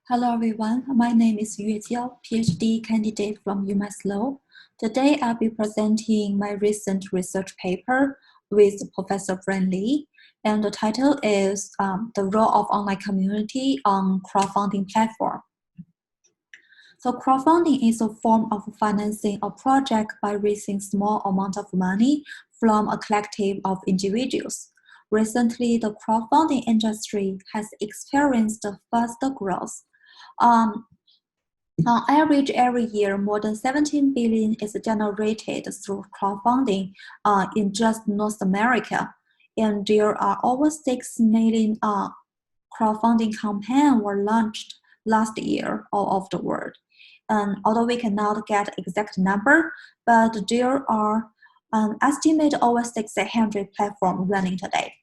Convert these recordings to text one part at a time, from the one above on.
Hello everyone, my name is Yue Jiao, PhD candidate from Lowell. Today I'll be presenting my recent research paper with Professor Fran Li, and the title is The Role of Online Community on Crowdfunding Platform. So crowdfunding is a form of financing a project by raising small amount of money from a collective of individuals. Recently, the crowdfunding industry has experienced faster growth. On average, every year, more than 17 billion is generated through crowdfunding in just North America. And there are over 6 million crowdfunding campaigns were launched last year all over the world. And although we cannot get exact number, but there are an estimated over 600 platforms running today.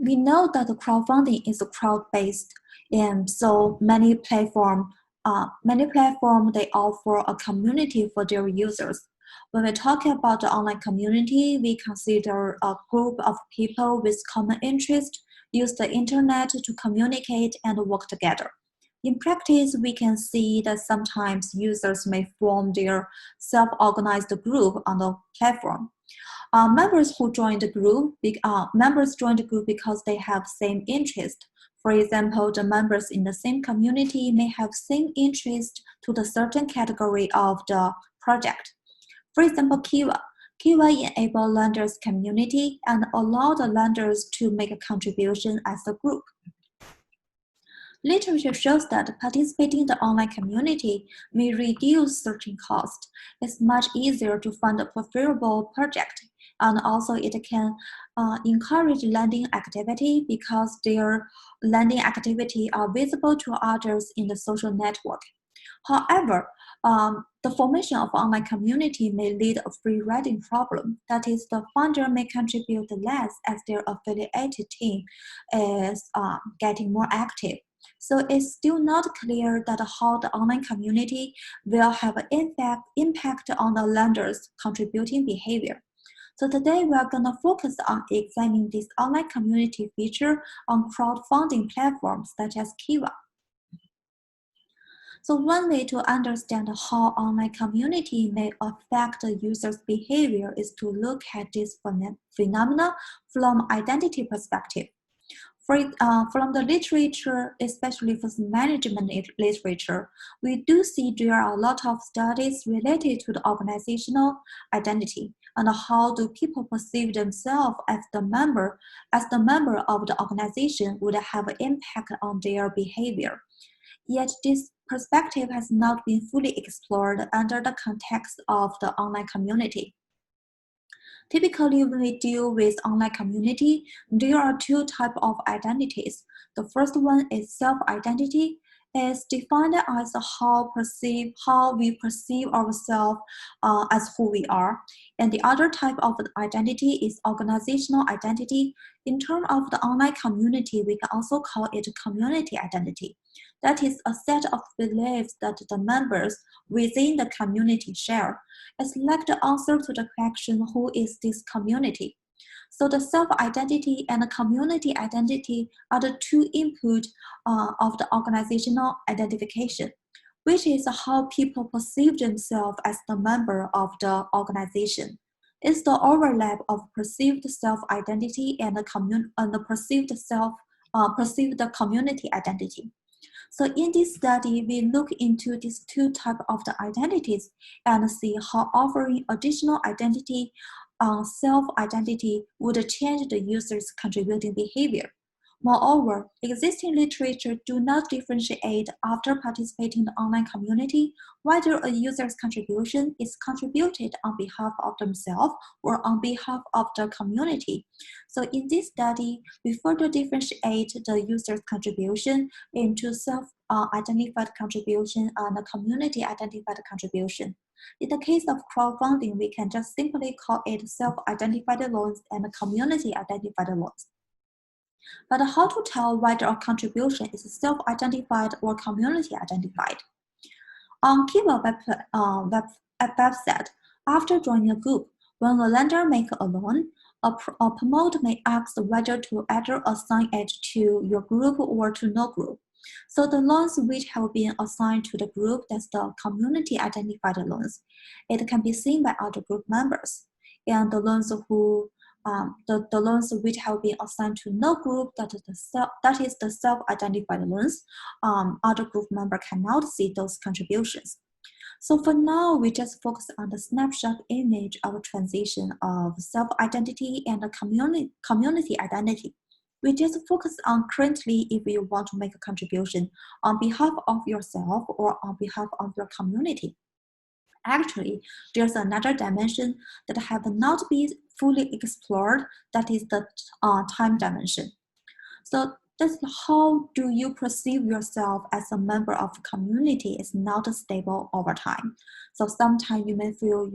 We know that the crowdfunding is crowd-based, and so many platforms they offer a community for their users. When we talk about the online community, we consider a group of people with common interest use the internet to communicate and work together. In practice, we can see that sometimes users may form their self-organized group on the platform. Members join the group because they have same interest. For example, the members in the same community may have same interest to the certain category of the project. For example, KIVA. KIVA enable lenders community and allow the lenders to make a contribution as a group. Literature shows that participating in the online community may reduce searching costs. It's much easier to find a preferable project, and also it can encourage lending activity because their lending activity are visible to others in the social network. However, the formation of online community may lead a free riding problem. That is, the founder may contribute less as their affiliated team is getting more active. So it's still not clear that how the online community will have an impact on the lender's contributing behavior. So today we are going to focus on examining this online community feature on crowdfunding platforms such as KIVA. So one way to understand how online community may affect the user's behavior is to look at this phenomena from identity perspective. From the literature, especially for management literature, we do see there are a lot of studies related to the organizational identity and how do people perceive themselves as the member of the organization would have an impact on their behavior. Yet this perspective has not been fully explored under the context of the online community. Typically, when we deal with online community, there are two types of identities. The first one is self-identity. Is defined as how we perceive ourselves as who we are. And the other type of identity is organizational identity. In terms of the online community, we can also call it community identity. That is a set of beliefs that the members within the community share. It's like the answer to the question, who is this community? So the self-identity and the community identity are the two inputs of the organizational identification, which is how people perceive themselves as the member of the organization. It's the overlap of perceived self-identity and the perceived community identity. So in this study, we look into these two types of the identities and see how offering additional identity self-identity would change the user's contributing behavior. Moreover, existing literature do not differentiate after participating in the online community whether a user's contribution is contributed on behalf of themselves or on behalf of the community. So in this study, we further differentiate the user's contribution into self-identified contribution and a community-identified contribution. In the case of crowdfunding, we can just simply call it self-identified loans and community-identified loans. But how to tell whether a contribution is self-identified or community-identified? On KIVA website, after joining a group, When a lender makes a loan, a promoter may ask whether to either assign it to your group or to no group. So the loans which have been assigned to the group, that's the community identified loans, it can be seen by other group members. And the loans the loans which have been assigned to no group, that is the self-identified loans, other group member cannot see those contributions. So for now, we just focus on the snapshot image of transition of self-identity and community identity. We just focus on currently if you want to make a contribution on behalf of yourself or on behalf of your community. Actually, there's another dimension that have not been fully explored, that is the time dimension. So that's how do you perceive yourself as a member of a community is not stable over time. So sometimes you may feel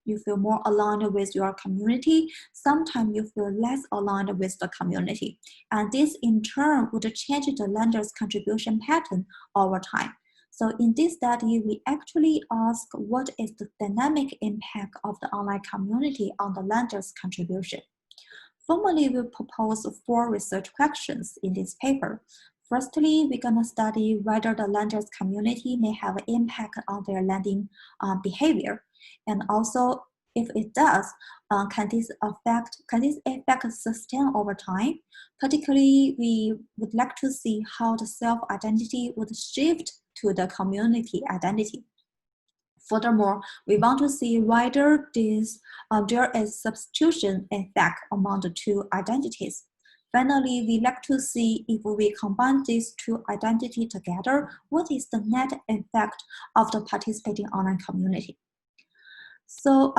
you feel more aligned with your community. Sometimes you feel less aligned with the community. And this in turn would change the lender's contribution pattern over time. So in this study, we actually ask what is the dynamic impact of the online community on the lender's contribution. Formally, we propose 4 research questions in this paper. Firstly, we're going to study whether the lender's community may have an impact on their lending behavior. And also, if it does, can this effect sustain over time? Particularly, we would like to see how the self-identity would shift to the community identity. Furthermore, we want to see whether there is substitution effect among the 2 identities. Finally, we like to see if we combine these 2 identities together, what is the net effect of the participating online community. So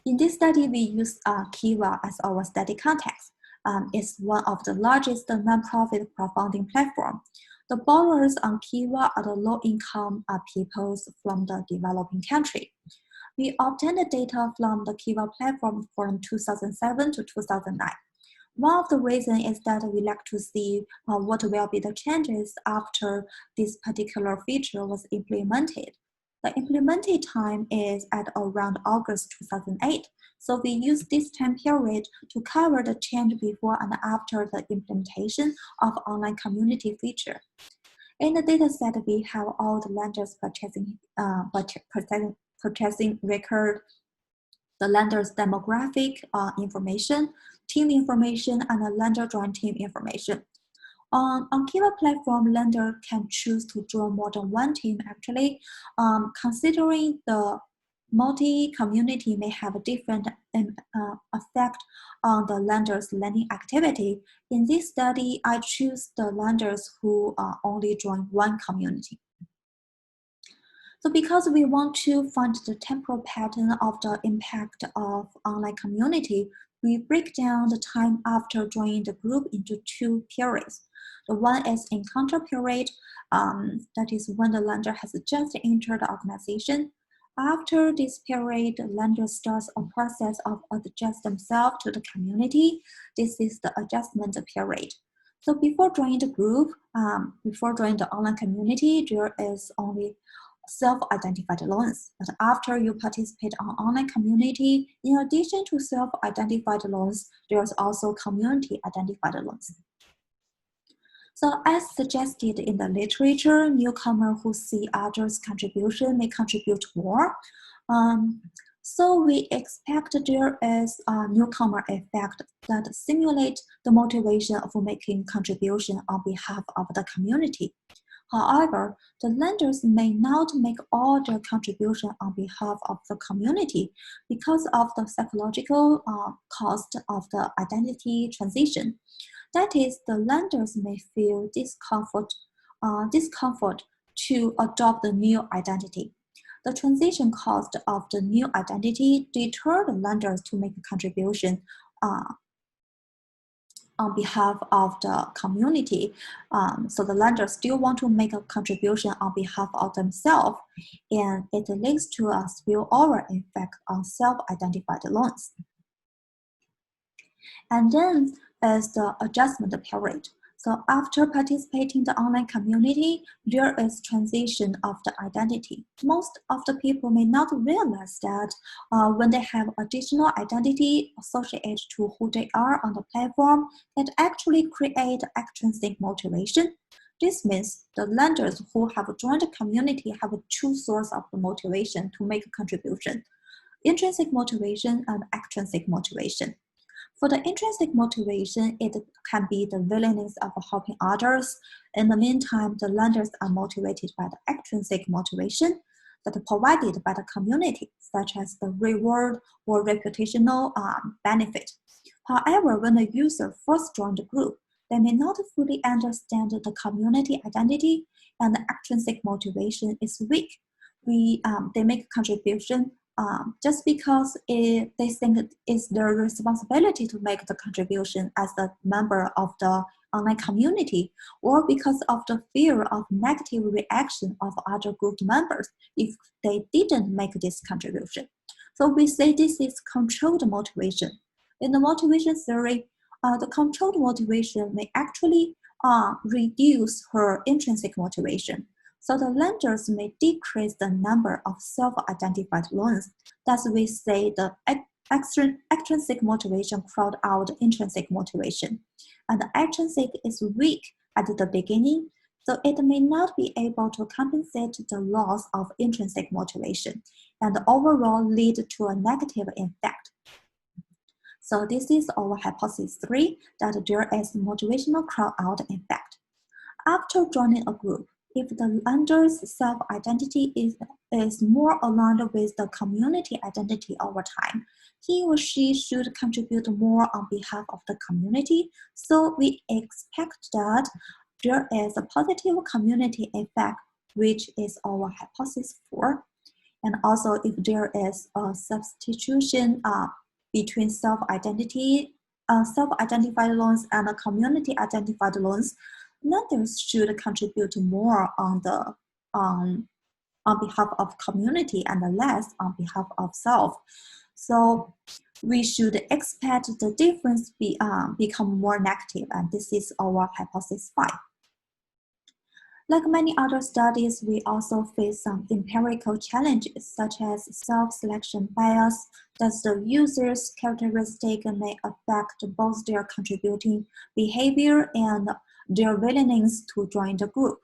in this study, we use KIVA as our study context. It's one of the largest nonprofit crowdfunding platforms. The borrowers on KIVA are the low-income peoples from the developing country. We obtained the data from the KIVA platform from 2007 to 2009. One of the reasons is that we like to see what will be the changes after this particular feature was implemented. The implemented time is at around August 2008. So we use this time period to cover the change before and after the implementation of online community feature. In the dataset, we have all the lenders purchasing record, the lender's demographic information, team information, and the lender joint team information. On KIVA platform, lender can choose to join more than one team actually. Considering the multi-community may have a different effect on the lender's lending activity. In this study, I choose the lenders who only join one community. So because we want to find the temporal pattern of the impact of online community, we break down the time after joining the group into 2 periods. The one is encounter period, that is when the lender has just entered the organization. After this period, the lender starts a process of adjust themselves to the community. This is the adjustment period. So before joining the group, before joining the online community, there is only self-identified loans. But after you participate on online community, in addition to self-identified loans, there's also community-identified loans. So as suggested in the literature, newcomers who see others' contribution may contribute more. So we expect there is a newcomer effect that simulates the motivation of making contribution on behalf of the community. However, the lenders may not make all their contribution on behalf of the community because of the psychological cost of the identity transition. That is, the lenders may feel discomfort to adopt the new identity. The transition cost of the new identity deter the lenders to make a contribution on behalf of the community. So the lenders still want to make a contribution on behalf of themselves, and it leads to a spillover effect on self-identified loans. And then is the adjustment period. So after participating in the online community, there is transition of the identity. Most of the people may not realize that when they have additional identity associated to who they are on the platform, it actually create extrinsic motivation. This means the lenders who have joined the community have two sources of the motivation to make a contribution: intrinsic motivation and extrinsic motivation. For the intrinsic motivation, it can be the willingness of helping others. In the meantime, the lenders are motivated by the extrinsic motivation that are provided by the community, such as the reward or reputational benefit. However, when a user first joins the group, they may not fully understand the community identity, and the extrinsic motivation is weak. They make a contribution just because they think it is their responsibility to make the contribution as a member of the online community, or because of the fear of negative reaction of other group members if they didn't make this contribution. So we say this is controlled motivation. In the motivation theory, the controlled motivation may actually reduce her intrinsic motivation. So the lenders may decrease the number of self-identified loans. Thus, we say the extrinsic motivation crowd out intrinsic motivation. And the extrinsic is weak at the beginning, so it may not be able to compensate the loss of intrinsic motivation and overall lead to a negative effect. So this is our hypothesis 3, that there is motivational crowd out effect. After joining a group, if the lender's self-identity is more aligned with the community identity over time, he or she should contribute more on behalf of the community. So we expect that there is a positive community effect, which is our hypothesis 4. And also, if there is a substitution between self-identified loans and community-identified loans, lenders should contribute more on behalf of community and less on behalf of self. So we should expect the difference become more negative, and this is our hypothesis 5. Like many other studies, we also face some empirical challenges, such as self-selection bias, that the user's characteristic may affect both their contributing behavior and their willingness to join the group.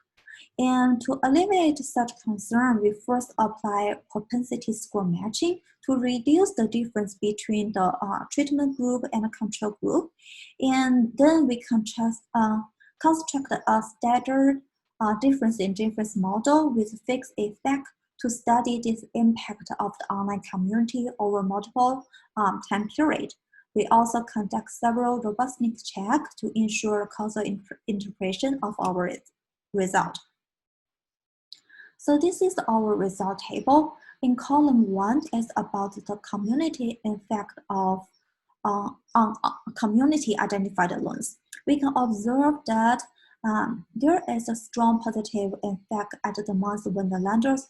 And to alleviate such concern, we first apply propensity score matching to reduce the difference between the treatment group and the control group. And then we construct a staggered difference in difference model with fixed effect to study this impact of the online community over multiple time period. We also conduct several robustness checks to ensure causal interpretation of our result. So this is our result table. In column 1 is about the community effect of on community identified loans. We can observe that there is a strong positive effect at the month when the lenders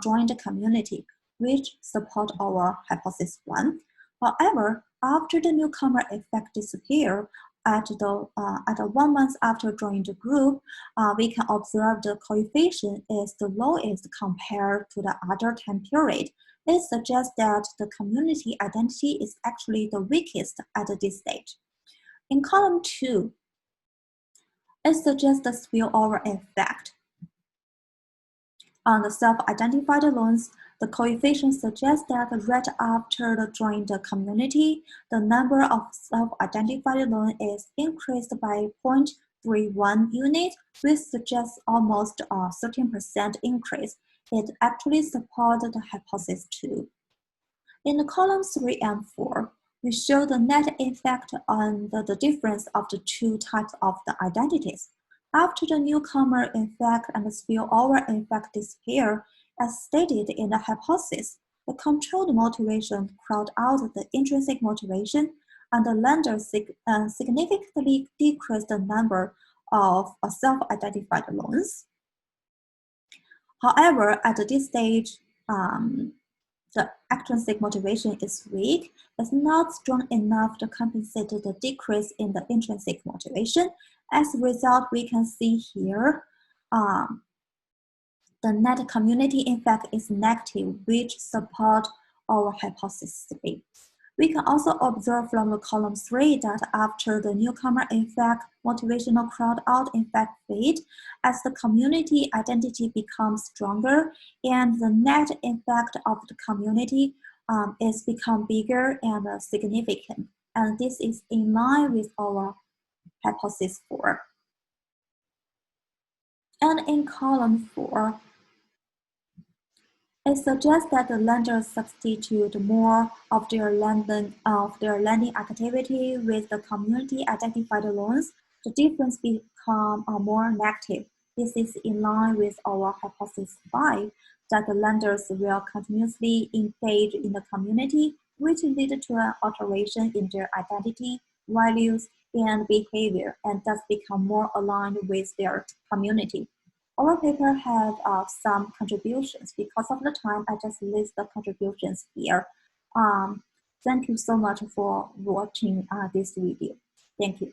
join the community, which support our hypothesis 1. However, after the newcomer effect disappears, at 1 month after joining the group, we can observe the coefficient is the lowest compared to the other time period. It suggests that the community identity is actually the weakest at this stage. In column 2, it suggests the spillover effect. On the self-identified loans, the coefficient suggests that right after joining the community, the number of self-identified loans is increased by 0.31 unit, which suggests almost a 13% increase. It actually supports the hypothesis 2. In the columns 3 and 4, we show the net effect on the difference of the two types of the identities. After the newcomer effect and the spillover effect disappear, as stated in the hypothesis, the controlled motivation crowd out the intrinsic motivation, and the lender significantly decreased the number of self-identified loans. However, at this stage, the extrinsic motivation is weak. It's not strong enough to compensate the decrease in the intrinsic motivation, As a result, we can see here the net community effect is negative, which support our hypothesis B. We can also observe from the column 3 that after the newcomer effect, motivational crowd out effect fade, as the community identity becomes stronger and the net effect of the community is become bigger and significant. And this is in line with our hypothesis 4. And in column 4, it suggests that the lenders substitute more of their lending activity with the community-identified loans. The difference become more negative. This is in line with our hypothesis 5, that the lenders will continuously engage in the community, which lead to an alteration in their identity, values, and behavior, and thus become more aligned with their community. Our paper have some contributions. Because of the time, I just list the contributions here. Thank you so much for watching this video. Thank you.